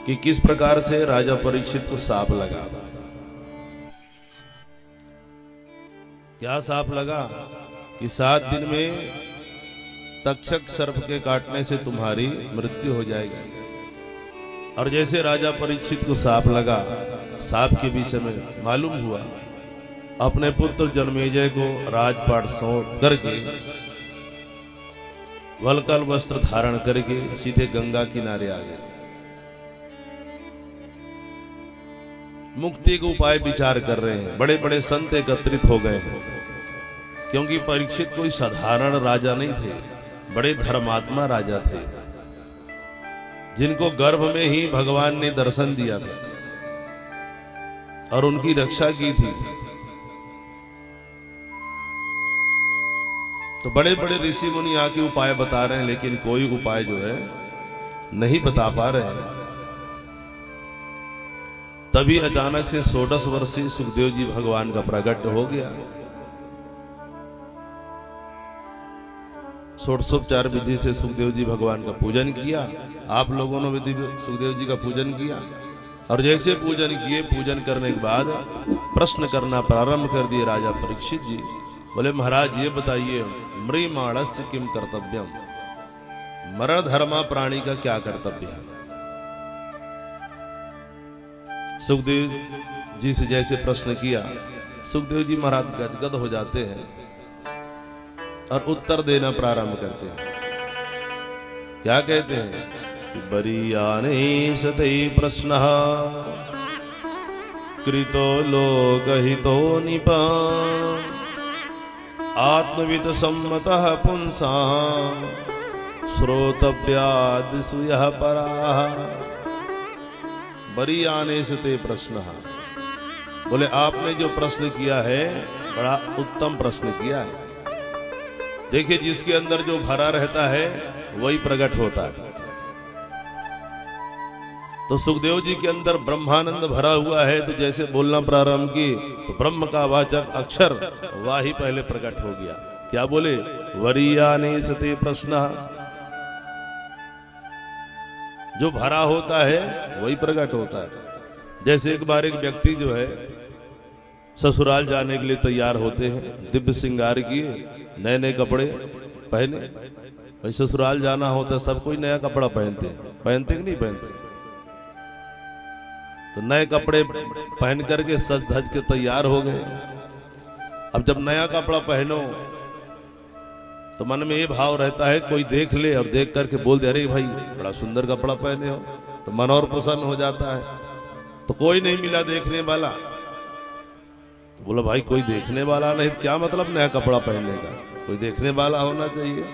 कि किस प्रकार से राजा परीक्षित को सांप लगा। क्या सांप लगा कि 7 दिन में तक्षक सर्प के काटने से तुम्हारी मृत्यु हो जाएगी। और जैसे राजा परीक्षित को सांप लगा, सांप के विषय में मालूम हुआ, अपने पुत्र जन्मेजय को राजपाट सौंप करके वलकल वस्त्र धारण करके सीधे गंगा किनारे आ गए। मुक्ति का उपाय विचार कर रहे हैं। बड़े बड़े संत एकत्रित हो गए हैं, क्योंकि परीक्षित कोई साधारण राजा नहीं थे, बड़े धर्मात्मा राजा थे, जिनको गर्भ में ही भगवान ने दर्शन दिया था और उनकी रक्षा की थी। तो बड़े बड़े ऋषि मुनि आके उपाय बता रहे हैं, लेकिन कोई उपाय जो है नहीं बता पा रहे हैं। तभी अचानक से 16 वर्षीय सुखदेव जी भगवान का प्रकट हो गया। षोडशोपचार विधि से सुखदेव जी भगवान का पूजन किया। आप लोगों ने विधि सुखदेव जी का पूजन किया, और जैसे पूजन किए, पूजन करने के बाद प्रश्न करना प्रारंभ कर दिए राजा परीक्षित जी। बोले महाराज ये बताइए, मृमाणस्य किम कर्तव्यम, मरण धर्मा प्राणी का क्या कर्तव्य है। सुखदेव जी से जैसे प्रश्न किया, सुखदेव जी महाराज गदगद हो जाते हैं और उत्तर देना प्रारंभ करते हैं। क्या कहते हैं कि बरीयाने सते प्रश्नः कृतो लोकहितो निपा आत्मविद सम्मतः पुंसां श्रोतव्यादिषु यः पराः। बरीयाने सते प्रश्नः, बोले आपने जो प्रश्न किया है बड़ा उत्तम प्रश्न किया है। देखिए, जिसके अंदर जो भरा रहता है वही प्रकट होता है। तो सुखदेव जी के अंदर ब्रह्मानंद भरा हुआ है, तो जैसे बोलना प्रारंभ की तो ब्रह्म का वाचक अक्षर वह ही पहले प्रकट हो गया। क्या बोले? वरीयाने सते प्रश्न। जो भरा होता है वही प्रकट होता है। जैसे एक बार एक व्यक्ति जो है ससुराल जाने के लिए तैयार होते हैं, दिव्य श्रृंगार किए, नए नए कपड़े पहने। भाई ससुराल जाना होता है, सब कोई नया कपड़ा पहनते हैं, पहनते कि नहीं पहनते? तो नए कपड़े पहन करके सज धज के तैयार हो गए। अब जब नया कपड़ा पहनो तो मन में ये भाव रहता है, कोई देख ले और देख करके बोल दे, अरे भाई बड़ा सुंदर कपड़ा पहने हो, तो मन और प्रसन्न हो जाता है। तो कोई नहीं मिला देखने वाला, तो बोला भाई कोई देखने वाला नहीं, क्या मतलब नया कपड़ा पहनने का, कोई देखने वाला होना चाहिए।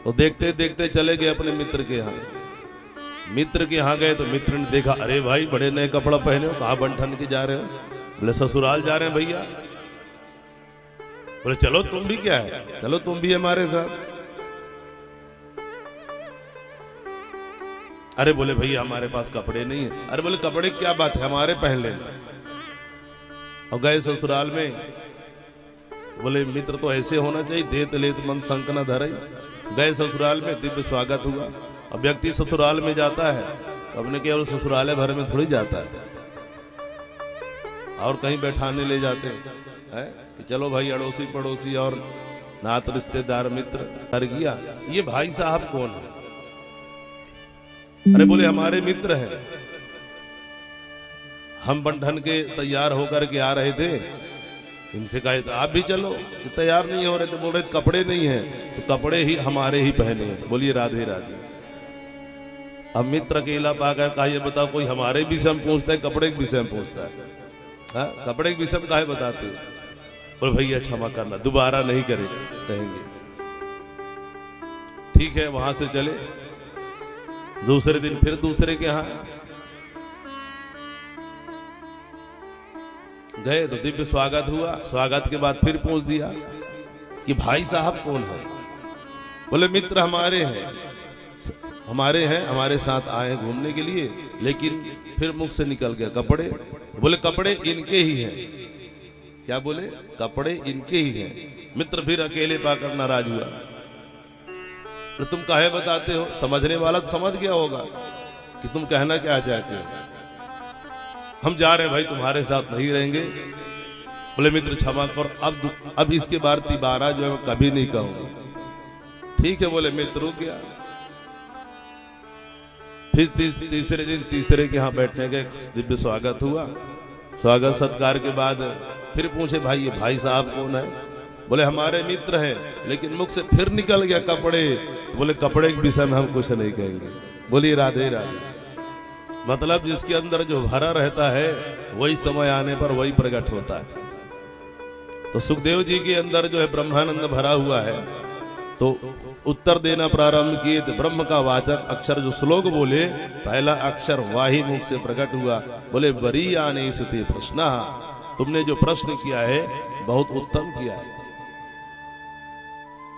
तो देखते देखते चले गए अपने मित्र के यहाँ। मित्र के यहाँ गए तो मित्र ने देखा, अरे भाई बड़े नए कपड़ा पहने हो, कहाँ बंठन के जा रहे हो? बोले ससुराल जा रहे हैं भैया। बोले चलो तुम भी, क्या है, चलो तुम भी हमारे साथ। अरे बोले भैया हमारे पास कपड़े नहीं है। अरे बोले कपड़े क्या बात है, हमारे पहन लेना। और गए ससुराल में। बोले मित्र तो ऐसे होना चाहिए, देत लेत मन संक न धरे। गए ससुराल में, दिव्य स्वागत हुआ। अब व्यक्ति ससुराल में जाता है तो अपने केवल ससुराले भर में थोड़ी जाता है, और कहीं बैठाने ले जाते हैं कि चलो भाई अड़ोसी पड़ोसी और नात रिश्तेदार मित्र कर गया। ये भाई साहब कौन है? अरे बोले हमारे मित्र हैं, हम बंधन के तैयार होकर के आ रहे थे, इनसे कहा तो आप भी चलो। तैयार नहीं हो रहे थे, बोल रहे कपड़े नहीं है, तो कपड़े ही हमारे ही पहने हैं। बोलिए राधे राधे। अब मित्र अकेला पाकर कहा, ये बताओ कोई हमारे विषय में पूछता है, कपड़े के विषय में पूछता है? हाँ, कपड़े के विषय में काहे बताते? बोले भैया क्षमा करना, दोबारा नहीं करेंगे, कहेंगे। ठीक है, वहां से चले। दूसरे दिन फिर दूसरे के यहाँ गए तो दिव्य स्वागत हुआ। स्वागत के बाद फिर पूछ दिया कि भाई साहब कौन है? बोले मित्र हमारे हैं, हमारे साथ आए घूमने के लिए, लेकिन फिर मुख से निकल गया कपड़े। बोले कपड़े इनके ही हैं। क्या बोले? कपड़े इनके ही हैं। मित्र फिर अकेले पाकर नाराज हुआ। तो तुम काहे बताते हो? समझने वाला तो समझ गया होगा कि तुम कहना क्या चाहते हो, हम जा रहे हैं भाई, तुम्हारे साथ नहीं रहेंगे। बोले मित्र क्षमा कर, अब इसके बार तिबारा जो है मैं कभी नहीं कहूंगा। ठीक है बोले मित्र रुक गया। फिर तीसरे दिन तीसरे के यहाँ बैठने गए, दिव्य स्वागत हुआ। स्वागत सत्कार के बाद फिर पूछे भाई ये भाई साहब कौन है? बोले हमारे मित्र हैं, लेकिन मुख से फिर निकल गया कपड़े। तो बोले कपड़े के विषय में हम कुछ नहीं कहेंगे। बोलिए राधे राधे। मतलब जिसके अंदर जो भरा रहता है वही समय आने पर वही प्रकट होता है। तो सुखदेव जी के अंदर जो है ब्रह्मानंद भरा हुआ है, तो उत्तर देना प्रारंभ किए। तो ब्रह्म का वाचक अक्षर जो श्लोक बोले, पहला अक्षर वाही मुख से प्रकट हुआ। बोले वरीयाने सते प्रश्न, तुमने जो प्रश्न किया है बहुत उत्तम किया है।